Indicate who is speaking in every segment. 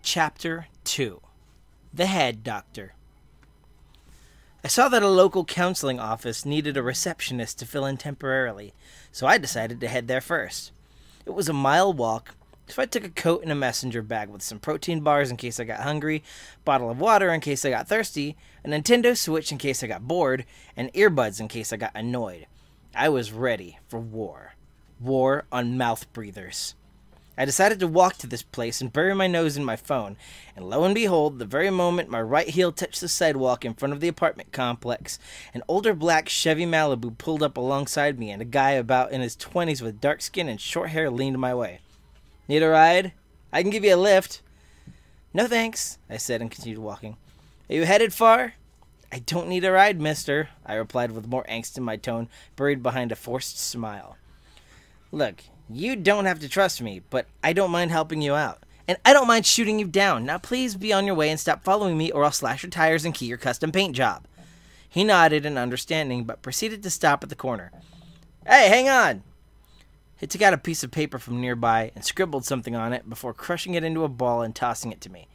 Speaker 1: Chapter 2. The Head Doctor. I saw that a local counseling office needed a receptionist to fill in temporarily, so I decided to head there first. It was a mile walk, so I took a coat and a messenger bag with some protein bars in case I got hungry, a bottle of water in case I got thirsty, a Nintendo Switch in case I got bored, and earbuds in case I got annoyed. I was ready for war. War on mouth breathers. I decided to walk to this place and bury my nose in my phone, and lo and behold, the very moment my right heel touched the sidewalk in front of the apartment complex, an older black Chevy Malibu pulled up alongside me, and a guy about in his 20s with dark skin and short hair leaned my way. "Need a ride? I can give you a lift." "No thanks," I said and continued walking. "Are you headed far?" "I don't need a ride, mister," I replied with more angst in my tone, buried behind a forced smile. "Look, you don't have to trust me, but I don't mind helping you out. And I don't mind shooting you down. Now please be on your way and stop following me or I'll slash your tires and key your custom paint job." He nodded in understanding, but proceeded to stop at the corner. "Hey, hang on!" He took out a piece of paper from nearby and scribbled something on it before crushing it into a ball and tossing it to me.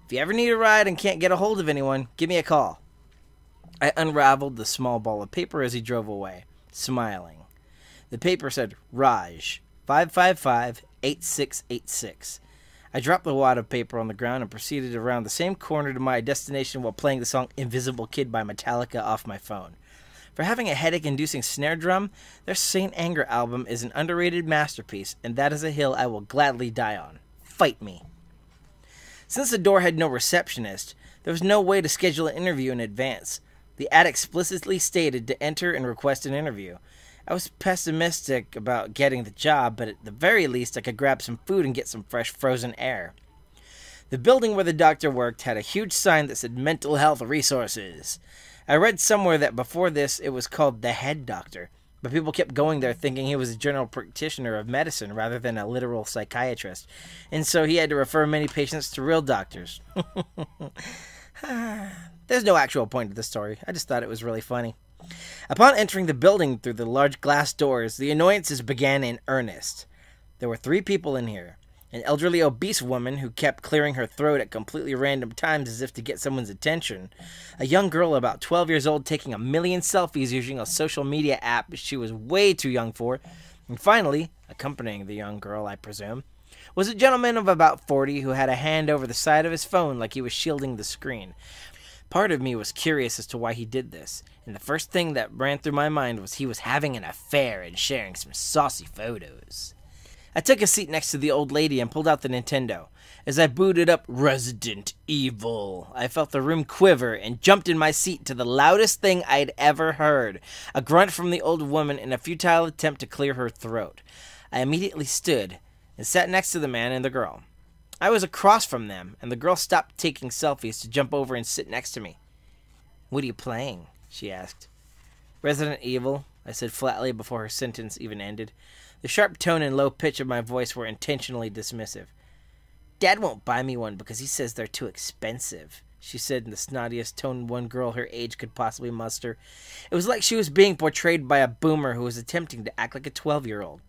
Speaker 1: "If you ever need a ride and can't get a hold of anyone, give me a call." I unraveled the small ball of paper as he drove away, smiling. The paper said, Raj, 555-8686. I dropped the wad of paper on the ground and proceeded around the same corner to my destination while playing the song Invisible Kid by Metallica off my phone. For having a headache-inducing snare drum, their Saint Anger album is an underrated masterpiece, and that is a hill I will gladly die on. Fight me. Since the door had no receptionist, there was no way to schedule an interview in advance. The ad explicitly stated to enter and request an interview. I was pessimistic about getting the job, but at the very least I could grab some food and get some fresh frozen air. The building where the doctor worked had a huge sign that said Mental Health Resources. I read somewhere that before this it was called the Head Doctor, but people kept going there thinking he was a general practitioner of medicine rather than a literal psychiatrist, and so he had to refer many patients to real doctors. There's no actual point to the story. I just thought it was really funny. Upon entering the building through the large glass doors, the annoyances began in earnest. There were 3 people in here. An elderly obese woman who kept clearing her throat at completely random times as if to get someone's attention. A young girl about 12 years old taking a million selfies using a social media app she was way too young for. And finally, accompanying the young girl, I presume, was a gentleman of about 40 who had a hand over the side of his phone like he was shielding the screen. Part of me was curious as to why he did this, and the first thing that ran through my mind was he was having an affair and sharing some saucy photos. I took a seat next to the old lady and pulled out the Nintendo. As I booted up Resident Evil, I felt the room quiver and jumped in my seat to the loudest thing I'd ever heard, a grunt from the old woman in a futile attempt to clear her throat. I immediately stood and sat next to the man and the girl. I was across from them, and the girl stopped taking selfies to jump over and sit next to me. "What are you playing?" she asked. "Resident Evil," I said flatly before her sentence even ended. The sharp tone and low pitch of my voice were intentionally dismissive. "Dad won't buy me one because he says they're too expensive," she said in the snottiest tone one girl her age could possibly muster. It was like she was being portrayed by a boomer who was attempting to act like a 12-year-old.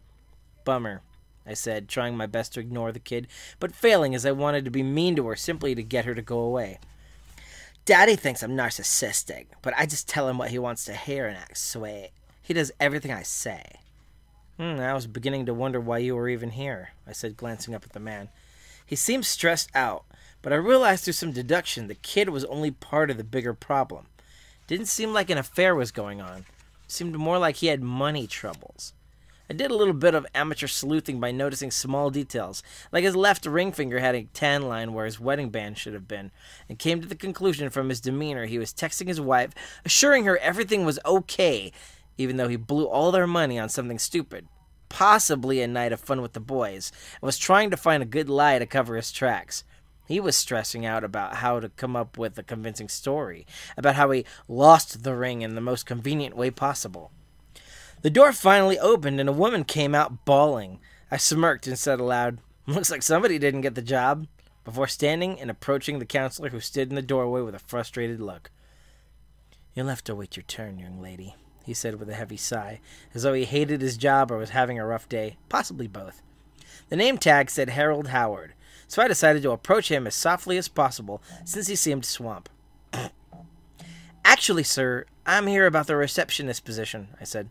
Speaker 1: "Bummer," I said, trying my best to ignore the kid, but failing as I wanted to be mean to her simply to get her to go away. "Daddy thinks I'm narcissistic, but I just tell him what he wants to hear and act sweet. He does everything I say." I was beginning to wonder why you were even here," I said, glancing up at the man. He seemed stressed out, but I realized through some deduction the kid was only part of the bigger problem. Didn't seem like an affair was going on. Seemed more like he had money troubles. I did a little bit of amateur sleuthing by noticing small details, like his left ring finger had a tan line where his wedding band should have been, and came to the conclusion from his demeanor he was texting his wife, assuring her everything was okay, even though he blew all their money on something stupid, possibly a night of fun with the boys, and was trying to find a good lie to cover his tracks. He was stressing out about how to come up with a convincing story, about how he lost the ring in the most convenient way possible. The door finally opened and a woman came out bawling. I smirked and said aloud, "Looks like somebody didn't get the job," before standing and approaching the counselor who stood in the doorway with a frustrated look. "You'll have to wait your turn, young lady," he said with a heavy sigh, as though he hated his job or was having a rough day, possibly both. The name tag said Harold Howard, so I decided to approach him as softly as possible since he seemed swamped. "Actually, sir, I'm here about the receptionist position," I said.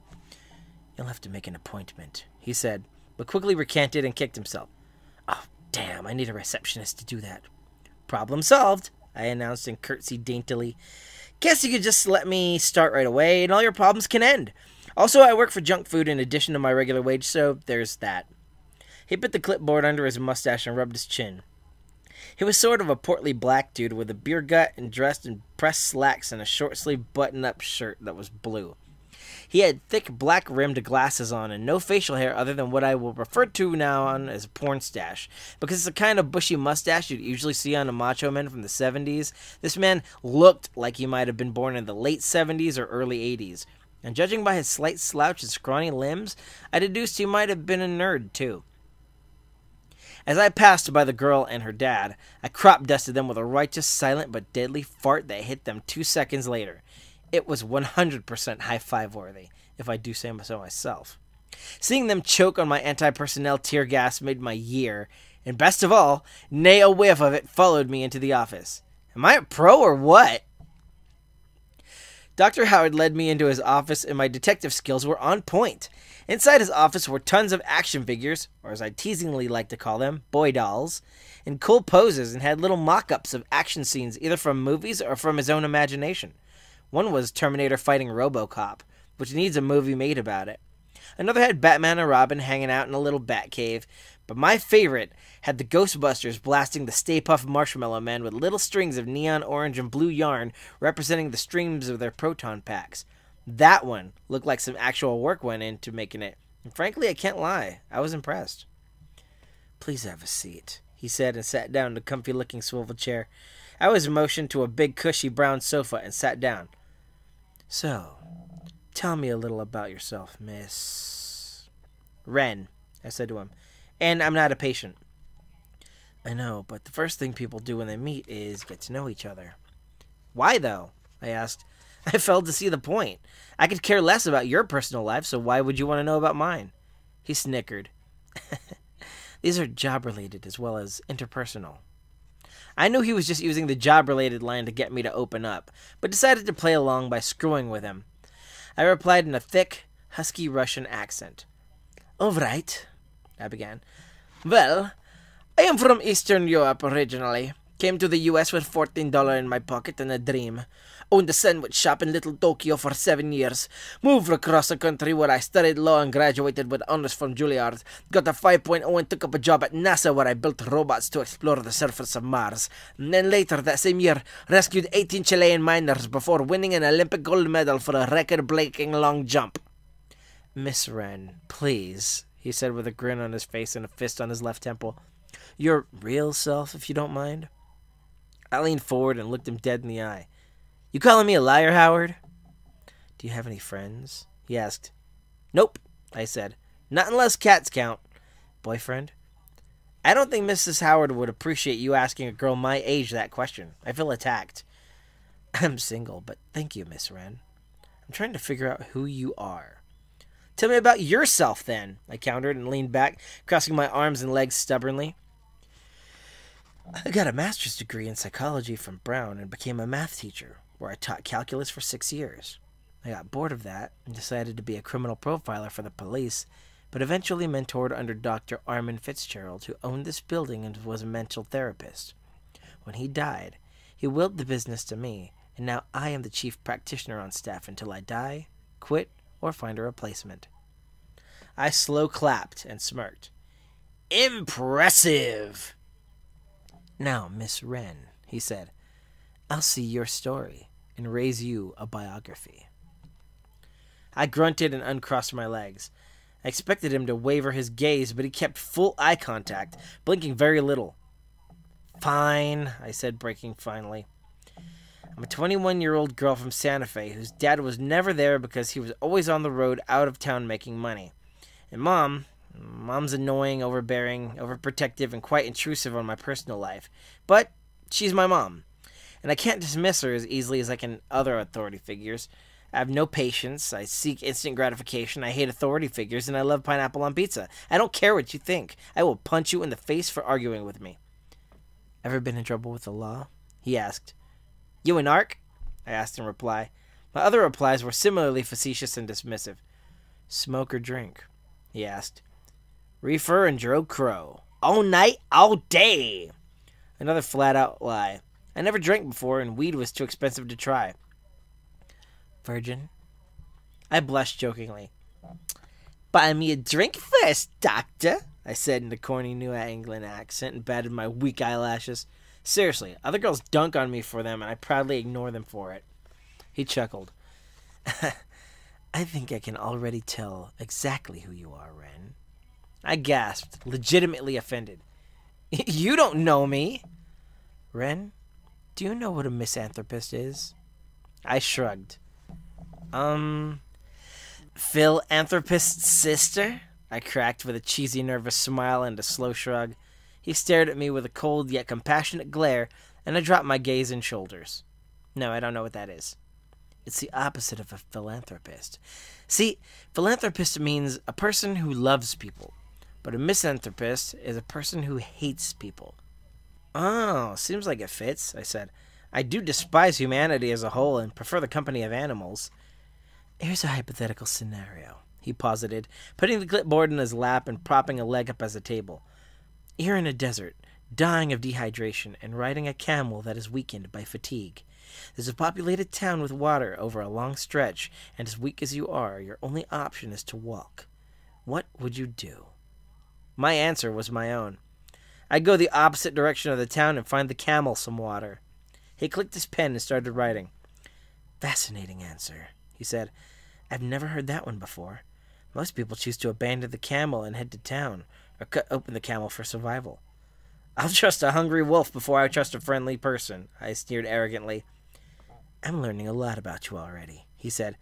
Speaker 1: "You'll have to make an appointment," he said, but quickly recanted and kicked himself. "Oh, damn, I need a receptionist to do that." "Problem solved," I announced and curtsied daintily. "Guess you could just let me start right away and all your problems can end. Also, I work for junk food in addition to my regular wage, so there's that." He put the clipboard under his mustache and rubbed his chin. He was sort of a portly black dude with a beer gut and dressed in pressed slacks and a short-sleeved button-up shirt that was blue. He had thick black-rimmed glasses on and no facial hair other than what I will refer to now on as a porn stash. Because it's the kind of bushy mustache you'd usually see on a macho man from the 70s, this man looked like he might have been born in the late 70s or early 80s. And judging by his slight slouch and scrawny limbs, I deduced he might have been a nerd, too. As I passed by the girl and her dad, I crop-dusted them with a righteous, silent, but deadly fart that hit them 2 seconds later. It was 100% high-five worthy, if I do say so myself. Seeing them choke on my anti-personnel tear gas made my year, and best of all, nay a whiff of it followed me into the office. Am I a pro or what? Dr. Howard led me into his office, and my detective skills were on point. Inside his office were tons of action figures, or as I teasingly like to call them, boy dolls, in cool poses and had little mock-ups of action scenes either from movies or from his own imagination. One was Terminator fighting RoboCop, which needs a movie made about it. Another had Batman and Robin hanging out in a little bat cave, but my favorite had the Ghostbusters blasting the Stay Puft Marshmallow Man with little strings of neon orange and blue yarn representing the streams of their proton packs. That one looked like some actual work went into making it, and frankly, I can't lie, I was impressed. "Please have a seat," he said and sat down in a comfy-looking swivel chair. I was motioned to a big cushy brown sofa and sat down. "So, tell me a little about yourself, Miss Wren," I said to him. "And I'm not a patient." "I know, but the first thing people do when they meet is get to know each other." "Why, though?" I asked. I failed to see the point. I could care less about your personal life, so why would you want to know about mine? He snickered. "These are job-related as well as interpersonal." I knew he was just using the job-related line to get me to open up, but decided to play along by screwing with him. I replied in a thick, husky Russian accent. "All right," I began. "Well, I am from Eastern Europe originally. Came to the U.S. with $14 in my pocket and a dream. Owned a sandwich shop in Little Tokyo for 7 years. Moved across the country where I studied law and graduated with honors from Juilliard. Got a 5.0 and took up a job at NASA where I built robots to explore the surface of Mars. And then later that same year, rescued 18 Chilean miners before winning an Olympic gold medal for a record-breaking long jump." "Miss Wren, please," he said with a grin on his face and a fist on his left temple. "Your real self, if you don't mind." I leaned forward and looked him dead in the eye. "You calling me a liar, Howard?" "Do you have any friends?" he asked. "Nope," I said. "Not unless cats count." "Boyfriend?" "I don't think Mrs. Howard would appreciate you asking a girl my age that question. I feel attacked." "I'm single, but thank you, Miss Wren. I'm trying to figure out who you are." "Tell me about yourself, then," I countered and leaned back, crossing my arms and legs stubbornly. "I got a master's degree in psychology from Brown and became a math teacher, where I taught calculus for 6 years. I got bored of that and decided to be a criminal profiler for the police, but eventually mentored under Dr. Armin Fitzgerald, who owned this building and was a mental therapist. When he died, he willed the business to me, and now I am the chief practitioner on staff until I die, quit, or find a replacement." I slow clapped and smirked. "Impressive!" "Now, Miss Wren," he said, "I'll see your story and raise you a biography." I grunted and uncrossed my legs. I expected him to waver his gaze, but he kept full eye contact, blinking very little. "Fine," I said, breaking finally. "I'm a 21-year-old girl from Santa Fe whose dad was never there because he was always on the road out of town making money. And Mom's annoying, overbearing, overprotective, and quite intrusive on my personal life. But she's my mom, and I can't dismiss her as easily as I can other authority figures. I have no patience, I seek instant gratification, I hate authority figures, and I love pineapple on pizza. I don't care what you think. I will punch you in the face for arguing with me." Ever been in trouble with the law? He asked. You an narc? I asked in reply. My other replies were similarly facetious and dismissive. Smoke or drink? He asked. Reefer and Joe Crow. All night, all day. Another flat-out lie. I never drank before, and weed was too expensive to try. Virgin? I blushed jokingly. Buy me a drink first, doctor, I said in a corny New England accent and batted my weak eyelashes. Seriously, other girls dunk on me for them, and I proudly ignore them for it. He chuckled. I think I can already tell exactly who you are, Ren. I gasped, legitimately offended. You don't know me. Ren, do you know what a misanthropist is? I shrugged. Philanthropist's sister? I cracked with a cheesy, nervous smile and a slow shrug. He stared at me with a cold yet compassionate glare, and I dropped my gaze and shoulders. No, I don't know what that is. It's the opposite of a philanthropist. See, philanthropist means a person who loves people, but a misanthropist is a person who hates people. Oh, seems like it fits, I said. I do despise humanity as a whole and prefer the company of animals. Here's a hypothetical scenario, he posited, putting the clipboard in his lap and propping a leg up as a table. You're in a desert, dying of dehydration, and riding a camel that is weakened by fatigue. There's a populated town with water over a long stretch, and as weak as you are, your only option is to walk. What would you do? My answer was my own. I'd go the opposite direction of the town and find the camel some water. He clicked his pen and started writing. Fascinating answer, he said. I've never heard that one before. Most people choose to abandon the camel and head to town, or cut open the camel for survival. I'll trust a hungry wolf before I trust a friendly person, I sneered arrogantly. I'm learning a lot about you already, he said.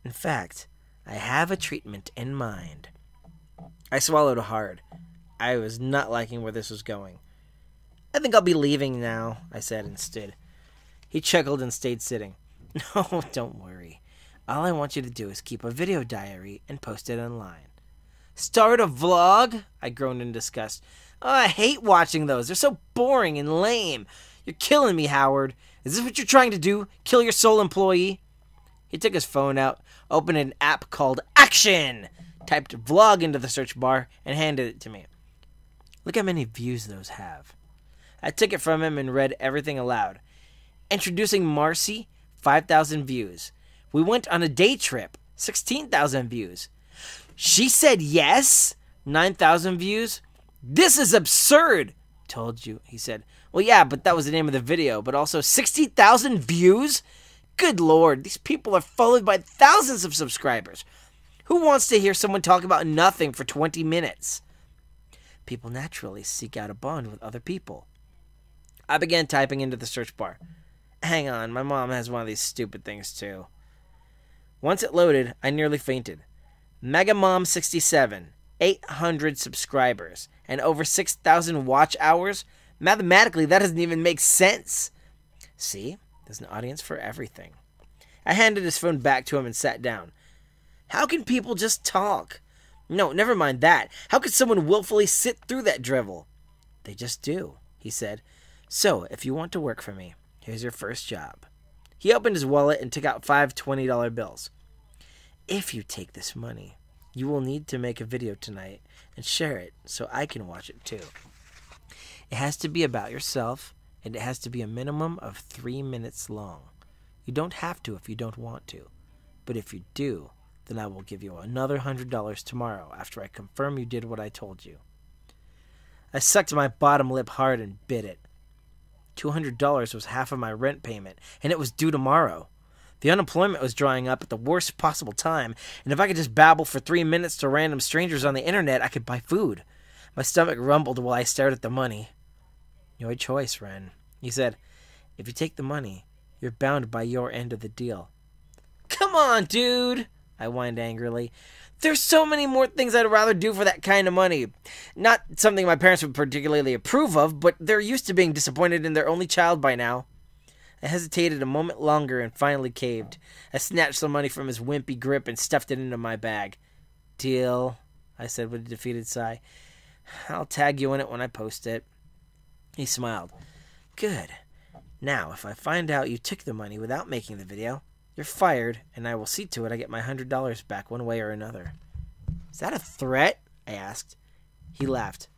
Speaker 1: In fact, I have a treatment in mind. I swallowed hard. I was not liking where this was going. I think I'll be leaving now, I said and stood. He chuckled and stayed sitting. No, don't worry. All I want you to do is keep a video diary and post it online. Start a vlog? I groaned in disgust. Oh, I hate watching those. They're so boring and lame. You're killing me, Howard. Is this what you're trying to do? Kill your sole employee? He took his phone out, opened an app called Action, typed vlog into the search bar, and handed it to me. Look how many views those have. I took it from him and read everything aloud. Introducing Marcy, 5,000 views. We went on a day trip, 16,000 views. She said yes, 9,000 views. This is absurd. Told you, he said. Well, yeah, but that was the name of the video, but also 60,000 views? Good Lord, these people are followed by thousands of subscribers. Who wants to hear someone talk about nothing for 20 minutes? People naturally seek out a bond with other people. I began typing into the search bar. Hang on, my mom has one of these stupid things too. Once it loaded, I nearly fainted. Megamom67, 800 subscribers, and over 6,000 watch hours? Mathematically, that doesn't even make sense. See, there's an audience for everything. I handed his phone back to him and sat down. How can people just talk? No, never mind that. How could someone willfully sit through that drivel? They just do, he said. So, if you want to work for me, here's your first job. He opened his wallet and took out 5 $20 bills. If you take this money, you will need to make a video tonight and share it so I can watch it too. It has to be about yourself, and it has to be a minimum of 3 minutes long. You don't have to if you don't want to, but if you do, then I will give you another $100 tomorrow after I confirm you did what I told you. I sucked my bottom lip hard and bit it. $200 was half of my rent payment, and it was due tomorrow. The unemployment was drying up at the worst possible time, and if I could just babble for 3 minutes to random strangers on the internet, I could buy food. My stomach rumbled while I stared at the money. Your choice, Ren, he said. If you take the money, you're bound by your end of the deal. Come on, dude, I whined angrily. There's so many more things I'd rather do for that kind of money. Not something my parents would particularly approve of, but they're used to being disappointed in their only child by now. I hesitated a moment longer and finally caved. I snatched some money from his wimpy grip and stuffed it into my bag. Deal, I said with a defeated sigh. I'll tag you in it when I post it. He smiled. Good. Now, if I find out you took the money without making the video, you're fired, and I will see to it I get my $100 back one way or another. Is that a threat? I asked. He laughed.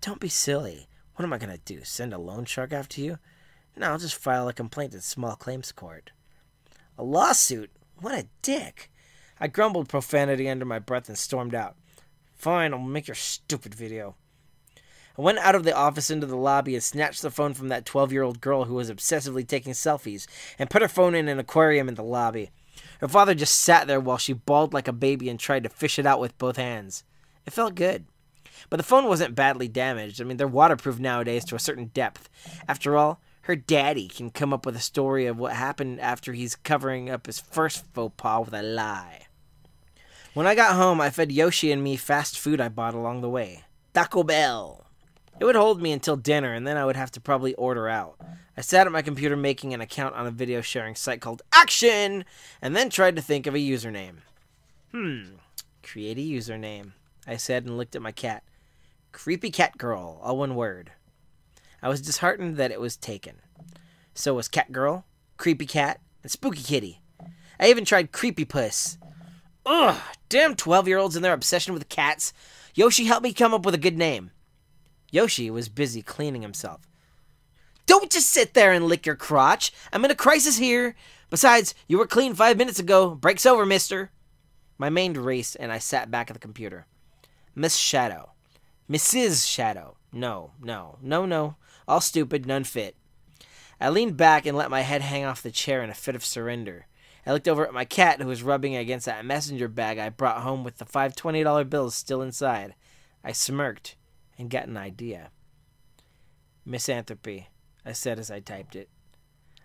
Speaker 1: Don't be silly. What am I going to do, send a loan shark after you? No, I'll just file a complaint at small claims court. A lawsuit? What a dick. I grumbled profanity under my breath and stormed out. Fine, I'll make your stupid video. I went out of the office into the lobby and snatched the phone from that 12-year-old girl who was obsessively taking selfies and put her phone in an aquarium in the lobby. Her father just sat there while she bawled like a baby and tried to fish it out with both hands. It felt good. But the phone wasn't badly damaged. I mean, they're waterproof nowadays to a certain depth. After all, her daddy can come up with a story of what happened after he's covering up his first faux pas with a lie. When I got home, I fed Yoshi and me fast food I bought along the way. Taco Bell. It would hold me until dinner, and then I would have to probably order out. I sat at my computer making an account on a video sharing site called Action, and then tried to think of a username. Create a username, I said and looked at my cat. Creepy Cat Girl, all one word. I was disheartened that it was taken. So was Cat Girl, Creepy Cat, and Spooky Kitty. I even tried Creepy Puss. Ugh, damn 12-year-olds and their obsession with cats. Yoshi, help me come up with a good name. Yoshi was busy cleaning himself. Don't just sit there and lick your crotch. I'm in a crisis here. Besides, you were clean 5 minutes ago. Break's over, mister. My mind raced, and I sat back at the computer. Miss Shadow. Mrs. Shadow. No. All stupid, none fit. I leaned back and let my head hang off the chair in a fit of surrender. I looked over at my cat, who was rubbing against that messenger bag I brought home with the 5 $20 bills still inside. I smirked and got an idea. Misanthropy, I said as I typed it.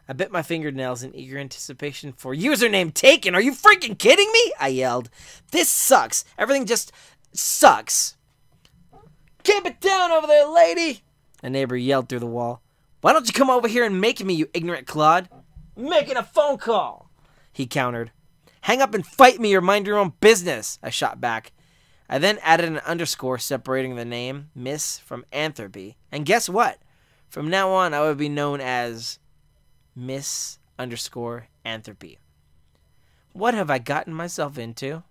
Speaker 1: I bit my fingernails in eager anticipation for username taken. Are you freaking kidding me? I yelled. This sucks. Everything just sucks. Keep it down over there, lady, a neighbor yelled through the wall. Why don't you come over here and make me, you ignorant clod? Making a phone call, he countered. Hang up and fight me or mind your own business, I shot back. I then added an underscore separating the name, Miss, from Anthropy. And guess what? From now on, I would be known as Miss _Anthropy. What have I gotten myself into?